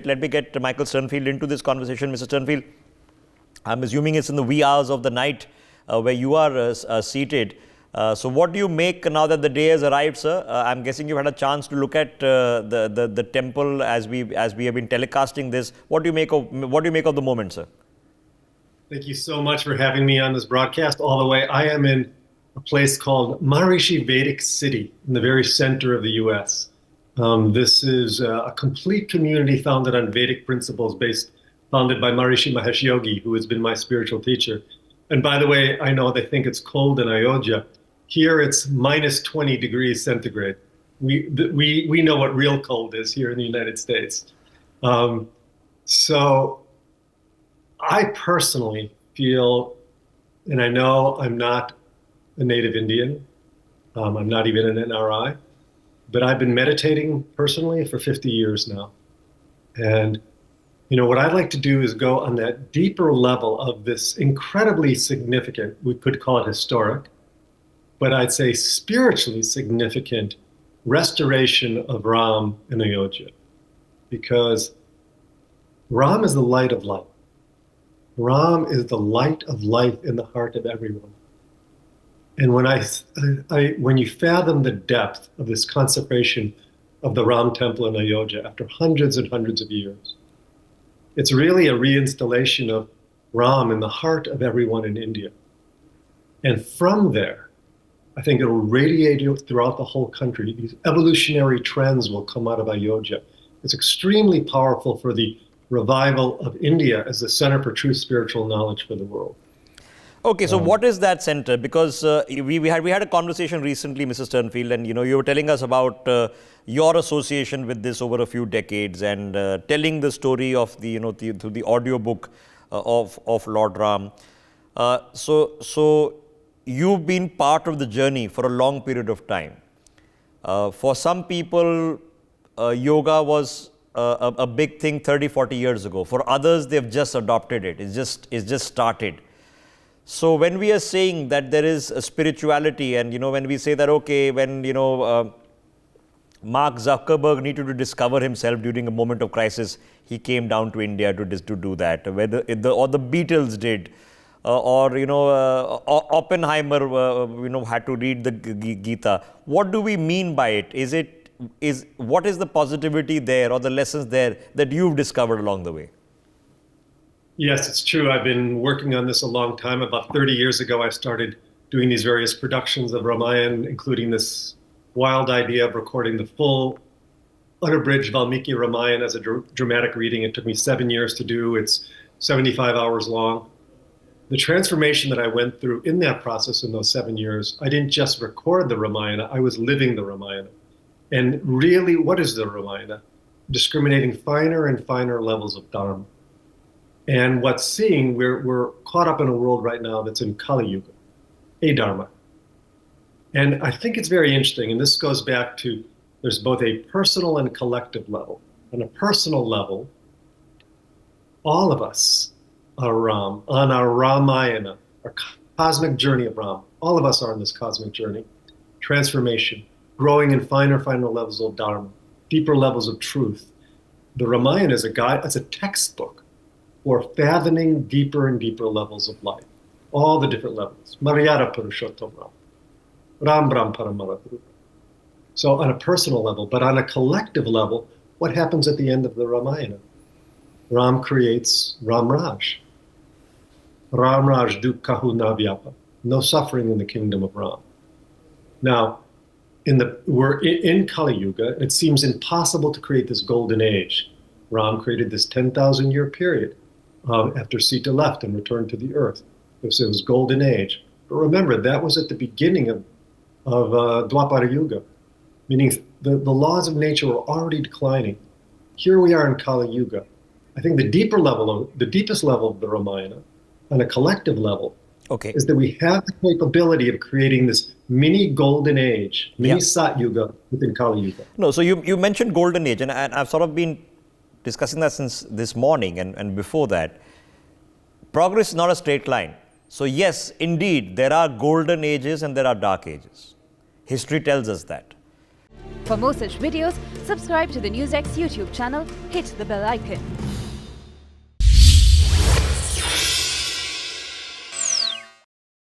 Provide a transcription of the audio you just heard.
let me get Michael Sternfield into this conversation. Mr. Sternfield, I'm assuming it's in the wee hours of the night where you are seated. So what do you make now that the day has arrived, sir? I'm guessing you've had a chance to look at the temple as we have been telecasting this. What do you make of the moment, sir? Thank you so much for having me on this broadcast all the way. I am in a place called Maharishi Vedic City in the very center of the U.S. This is a complete community founded on Vedic principles, founded by Maharishi Mahesh Yogi, who has been my spiritual teacher. And by the way, I know they think it's cold in Ayodhya. Here it's minus 20 degrees centigrade. We know what real cold is here in the United States. So I personally feel, and I know I'm not a native Indian, I'm not even an NRI, but I've been meditating personally for 50 years now. And what I'd like to do is go on that deeper level of this incredibly significant, we could call it historic, but I'd say spiritually significant restoration of Ram in Ayodhya. Because Ram is the light of light. Ram is the light of life in the heart of everyone. And when you fathom the depth of this consecration of the Ram temple in Ayodhya after hundreds and hundreds of years, it's really a reinstallation of Ram in the heart of everyone in India. And from there, I think it will radiate throughout the whole country. These evolutionary trends will come out of Ayodhya. It's extremely powerful for the revival of India as the center for true spiritual knowledge for the world. Okay, so what is that center? Because we had a conversation recently, Mr. Sternfield, and you were telling us about your association with this over a few decades, and telling the story of the audio book of Lord Ram. So you've been part of the journey for a long period of time. For some people, yoga was a big thing 30, 40 years ago. For others, they've just adopted it. It's just started. So when we are saying that there is a spirituality, and when we say that, okay, when Mark Zuckerberg needed to discover himself during a moment of crisis, he came down to India to do that. Or the Beatles did, or Oppenheimer had to read the Gita. What do we mean by it? What is the positivity there, or the lessons there that you've discovered along the way? Yes, it's true. I've been working on this a long time. About 30 years ago, I started doing these various productions of Ramayan, including this wild idea of recording the full unabridged Valmiki Ramayan as a dramatic reading. It took me 7 years to do. It's 75 hours long. The transformation that I went through in that process in those 7 years, I didn't just record the Ramayana, I was living the Ramayana. And really, what is the Ramayana? Discriminating finer and finer levels of Dharma. And we're caught up in a world right now that's in Kali Yuga, Dharma. And I think it's very interesting, and this goes back to, there's both a personal and collective level. On a personal level, all of us are Ram, on our Ramayana, our cosmic journey of Ram. All of us are on this cosmic journey. Transformation, growing in finer levels of Dharma, deeper levels of truth. The Ramayana is a guide, it's a textbook for fathoming deeper and deeper levels of life, all the different levels. Maryada Purushottam Ram, Ram Brahm Paramaratma. So on a personal level, but on a collective level, what happens at the end of the Ramayana? Ram creates Ram Raj. Ram Raj Dukkhahu Navyapa. No suffering in the kingdom of Ram. Now, we're in Kali Yuga. It seems impossible to create this golden age. Ram created this 10,000-year period after Sita left and returned to the earth. It was golden age. But remember, that was at the beginning of Dwapara Yuga, meaning the laws of nature were already declining. Here we are in Kali Yuga. I think the deepest level of the Ramayana, on a collective level, is that we have the capability of creating this mini golden age, mini Sat Yuga within Kali Yuga. No, so you mentioned golden age, and I've sort of been discussing that since this morning and before that. Progress is not a straight line. So yes, indeed, there are golden ages and there are dark ages. History tells us that. For more such videos, Subscribe to the NewsX YouTube channel, hit the bell icon.